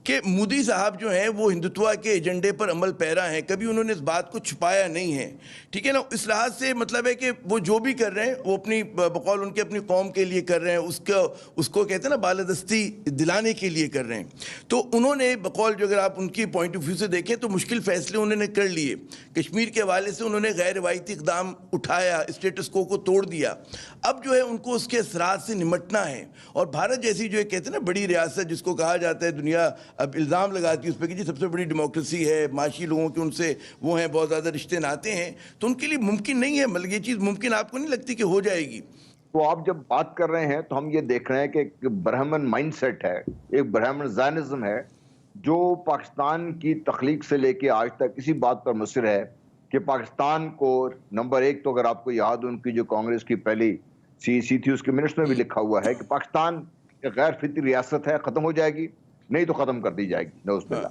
کہ مودی صاحب جو ہیں وہ ہندوتوا کے ایجنڈے پر عمل پیرا ہیں، کبھی انہوں نے اس بات کو چھپایا نہیں ہے، ٹھیک ہے نا. اس لحاظ سے مطلب ہے کہ وہ جو بھی کر رہے ہیں وہ اپنی بقول ان کے اپنی قوم کے لیے کر رہے ہیں، اس کو کہتے ہیں نا بالادستی دلانے کے لیے کر رہے ہیں. تو انہوں نے بقول جو اگر آپ ان کی پوائنٹ آف ویو سے دیکھیں تو مشکل فیصلے انہوں نے کر لیے. کشمیر کے حوالے سے انہوں نے غیر روایتی اقدام اٹھایا، اسٹیٹس کو توڑ دیا. اب جو ہے ان کو اس کے اثرات سے نمٹنا ہے. اور بھارت جیسی جو کہتے ہیں نا بڑی ریاست جس کو کہا جاتا ہے، دنیا اب الزام لگاتی ہے اس پہ کہ جی سب سے بڑی ڈیموکریسی ہے، معاشی لوگوں کے ان سے وہ ہیں بہت زیادہ رشتے ناتے ہیں، تو ان کے لیے ممکن نہیں ہے. مطلب یہ چیز ممکن آپ کو نہیں لگتی کہ ہو جائے گی؟ تو آپ جب بات کر رہے ہیں تو ہم یہ دیکھ رہے ہیں کہ ایک برہمن مائنڈ سیٹ ہے، ایک برہمن زائنزم ہے جو پاکستان کی تخلیق سے لے کے آج تک اسی بات پر مصر ہے کہ پاکستان کو نمبر ایک، تو اگر آپ کو یاد ان کی جو کانگریس کی پہلی سی تھی اس کے منٹس میں بھی لکھا ہوا ہے کہ پاکستان ایک غیر فطری ریاست ہے، ختم ہو جائے گی، نہیں تو ختم کر دی جائے گی، نعوذ باللہ.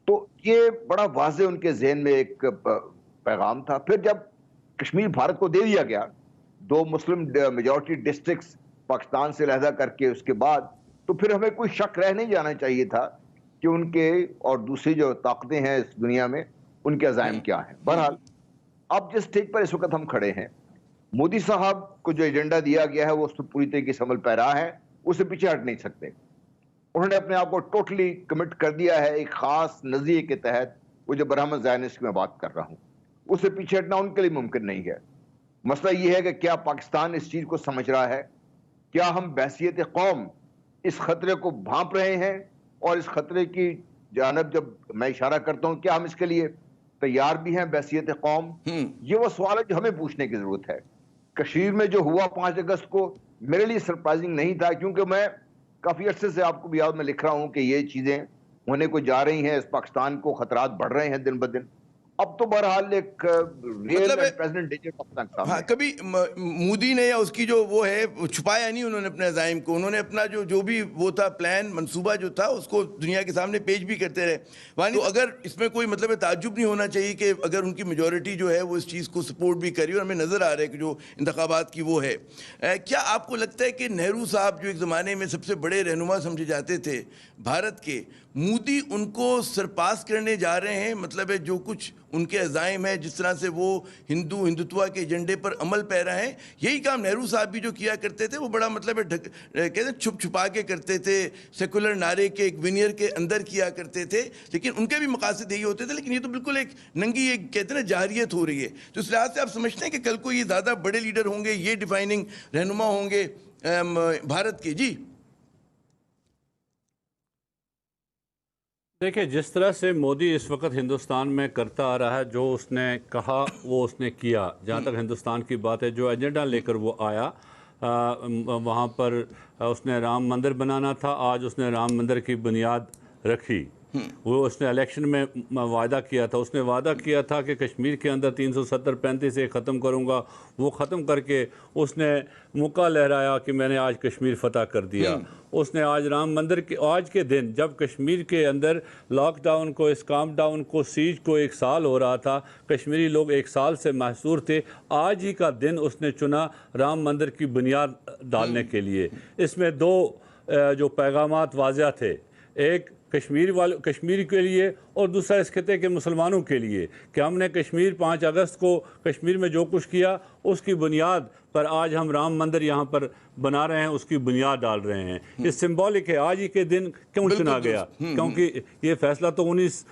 تو یہ بڑا واضح ان کے ذہن میں ایک پیغام تھا. پھر جب کشمیر بھارت کو دے دیا گیا، 2 مسلم میجورٹی ڈسٹرکٹس پاکستان سے علیحدہ کر کے، اس کے بعد تو پھر ہمیں کوئی شک رہ نہیں جانا چاہیے تھا کہ ان کے اور دوسری جو طاقتیں ہیں اس دنیا میں ان کے عزائم کیا ہیں. بہرحال اب جس سٹیج پر اس وقت ہم کھڑے ہیں، مودی صاحب کو جو ایجنڈا دیا گیا ہے وہ اس پر پوری طریقے سے عمل پیرا ہے، اسے پیچھے ہٹ نہیں سکتے. انہوں نے اپنے آپ کو ٹوٹلی کمٹ کر دیا ہے ایک خاص نظریے کے تحت. وہ جو برہمن زائنسٹ کی میں بات کر رہا ہوں، اسے پیچھے ہٹنا ان کے لیے ممکن نہیں ہے. مسئلہ یہ ہے کہ کیا پاکستان اس چیز کو سمجھ رہا ہے؟ کیا ہم بحثیت قوم اس خطرے کو بھانپ رہے ہیں؟ اور اس خطرے کی جانب جب میں اشارہ کرتا ہوں، کیا ہم اس کے لیے تیار بھی ہیں بحثیت قوم؟ یہ وہ سوال ہے جو ہمیں پوچھنے کی ضرورت ہے. کشمیر میں جو ہوا 5 اگست کو میرے لیے سرپرائزنگ نہیں تھا، کیونکہ میں کافی عرصے سے آپ کو بھی یاد میں لکھ رہا ہوں کہ یہ چیزیں ہونے کو جا رہی ہیں، اس پاکستان کو خطرات بڑھ رہے ہیں دن بدن. اب تو بہرحال ایک real and present danger Pakistan کے سامنے ہے. کبھی مودی نے یا اس کی جو وہ ہے چھپایا نہیں انہوں نے اپنے عزائم کو. انہوں نے اپنا جو بھی وہ تھا پلان، منصوبہ جو تھا، اس کو دنیا کے سامنے پیش بھی کرتے رہے. تو اگر اس میں کوئی مطلب تعجب نہیں ہونا چاہیے کہ اگر ان کی میجورٹی جو ہے وہ اس چیز کو سپورٹ بھی کری، اور ہمیں نظر آ رہا ہے کہ جو انتخابات کی وہ ہے. کیا آپ کو لگتا ہے کہ نہرو صاحب جو ایک زمانے میں سب سے بڑے رہنما سمجھے جاتے تھے بھارت کے، مودی ان کو سرپاس کرنے جا رہے ہیں؟ مطلب ہے جو کچھ ان کے عزائم ہے، جس طرح سے وہ ہندوتوا کے ایجنڈے پر عمل پیرا ہیں، یہی کام نہرو صاحب بھی جو کیا کرتے تھے وہ بڑا مطلب ہے کہتے ہیں چھپ چھپا کے کرتے تھے، سیکولر نعرے کے ایک ونیئر کے اندر کیا کرتے تھے، لیکن ان کے بھی مقاصد یہی ہوتے تھے. لیکن یہ تو بالکل ایک ننگی ایک کہتے ہیں نا جاہریت ہو رہی ہے. تو اس لحاظ سے آپ سمجھتے ہیں کہ کل کو یہ زیادہ بڑے لیڈر ہوں گے، یہ ڈیفائننگ رہنما ہوں گے بھارت کے؟ جی دیکھیں، جس طرح سے مودی اس وقت ہندوستان میں کرتا آ رہا ہے، جو اس نے کہا وہ اس نے کیا. جہاں تک ہندوستان کی بات ہے، جو ایجنڈا لے کر وہ آیا، وہاں پر اس نے رام مندر بنانا تھا. آج اس نے رام مندر کی بنیاد رکھی. وہ اس نے الیکشن میں وعدہ کیا تھا. اس نے وعدہ کیا تھا کہ کشمیر کے اندر 370-35 ختم کروں گا. وہ ختم کر کے اس نے موقع لہرایا کہ میں نے آج کشمیر فتح کر دیا. اس نے آج رام مندر کے آج کے دن، جب کشمیر کے اندر لاک ڈاؤن کو، اسکام ڈاؤن کو، سیج کو 1 سال ہو رہا تھا، کشمیری لوگ 1 سال سے محصور تھے، آج ہی کا دن اس نے چنا رام مندر کی بنیاد ڈالنے کے لیے. اس میں 2 جو پیغامات واضح تھے، ایک کشمیر کے لیے اور دوسرا اس خطے کے مسلمانوں کے لیے، کہ ہم نے کشمیر 5 اگست کو کشمیر میں جو کچھ کیا اس کی بنیاد پر آج ہم رام مندر یہاں پر بنا رہے ہیں، اس کی بنیاد ڈال رہے ہیں. یہ سمبولک ہے. آج ہی کے دن کیوں چنا گیا؟ کیونکہ یہ فیصلہ تو 19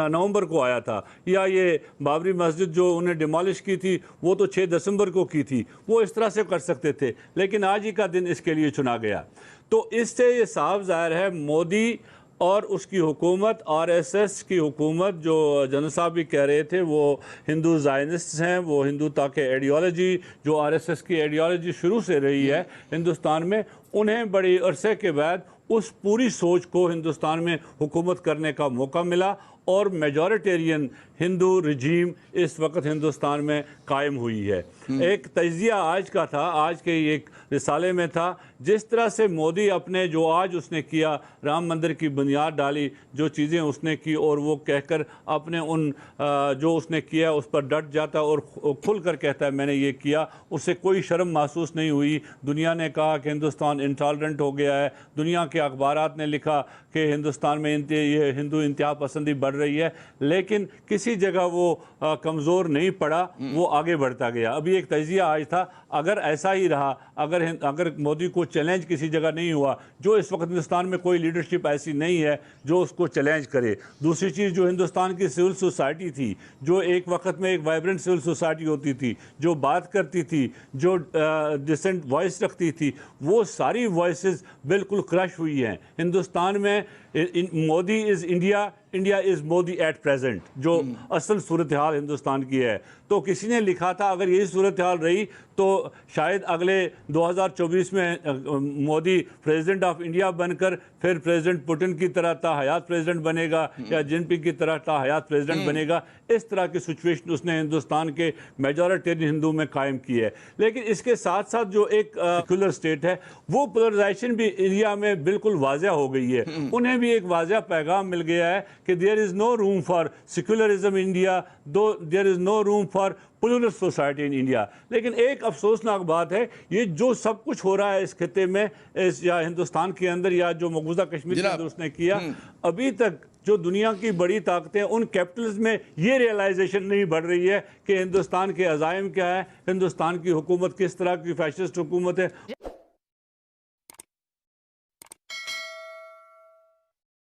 نومبر کو آیا تھا، یا یہ بابری مسجد جو انہیں ڈیمالش کی تھی وہ تو 6 دسمبر کو کی تھی. وہ اس طرح سے کر سکتے تھے، لیکن آج ہی کا دن اس کے لیے چنا گیا. تو اس سے یہ صاف ظاہر ہے مودی اور اس کی حکومت، RSS کی حکومت، جو جنرل صاحب بھی کہہ رہے تھے وہ ہندو زائنسٹ ہیں، وہ ہندوتا کے ایڈیالوجی جو RSS کی ایڈیالوجی شروع سے رہی ہے ہندوستان میں، انہیں بڑی عرصے کے بعد اس پوری سوچ کو ہندوستان میں حکومت کرنے کا موقع ملا. اور میجورٹیرین ہندو رجیم اس وقت ہندوستان میں قائم ہوئی ہے۔ ایک تجزیہ آج کا تھا، آج کے ایک رسالے میں تھا، جس طرح سے مودی اپنے جو آج اس نے کیا، رام مندر کی بنیاد ڈالی، جو چیزیں اس نے کی، اور وہ کہہ کر اپنے ان جو اس نے کیا اس پر ڈٹ جاتا اور کھل کر کہتا ہے میں نے یہ کیا، اسے کوئی شرم محسوس نہیں ہوئی۔ دنیا نے کہا کہ ہندوستان انٹالرنٹ ہو گیا ہے، دنیا کے اخبارات نے لکھا کہ ہندوستان میں یہ ہندو انتہا پسندی بڑھ رہی ہے، لیکن کسی جگہ وہ کمزور نہیں پڑا، وہ آگے بڑھتا گیا۔ ابھی ایک تجزیہ آج تھا، اگر ایسا ہی رہا، اگر مودی کو چیلنج کسی جگہ نہیں ہوا، جو اس وقت ہندوستان میں کوئی لیڈرشپ ایسی نہیں ہے جو اس کو چیلنج کرے۔ دوسری چیز، جو ہندوستان کی سول سوسائٹی تھی، جو ایک وقت میں ایک وائبرنٹ سول سوسائٹی ہوتی تھی، جو بات کرتی تھی، جو ڈسنٹ وائس رکھتی تھی، وہ ساری وائسز بالکل کرش ہوئی ہیں۔ ہندوستان میں Modi is India, India is Modi at present, جو اصل صورتحال ہندوستان کی ہے۔ تو کسی نے لکھا تھا اگر یہی صورتحال رہی تو شاید اگلے 2024 میں مودی پریزیڈنٹ آف انڈیا بن کر پھر پریزیڈنٹ پوٹن کی طرح تا حیات پریزیڈنٹ بنے گا، یا جن پنگ کی طرح تا حیات پریزیڈنٹ بنے گا۔ اس طرح کی سچویشن اس نے ہندوستان کے میجورٹیرین ہندو میں قائم کی ہے۔ لیکن اس کے ساتھ ساتھ جو ایک سیکولر اسٹیٹ ہے، وہ پولرائزیشن بھی انڈیا میں بالکل واضح ہو گئی ہے۔ انہیں بھی ایک واضح پیغام مل گیا ہے کہ there is no room for secularism in India, though there is no room for pluralist society in India۔ لیکن ایک افسوسناک بات ہے، یہ جو سب کچھ ہو رہا ہے اس خطے میں، یا ہندوستان کے اندر، یا جو مقبوضہ کشمیر کے اندر اس نے کیا، ابھی تک جو دنیا کی بڑی طاقتیں ان کیپٹلز میں یہ ریئلائزیشن نہیں بڑھ رہی ہے کہ ہندوستان کے عزائم کیا ہے، ہندوستان کی حکومت کس طرح کی فیشسٹ حکومت ہے۔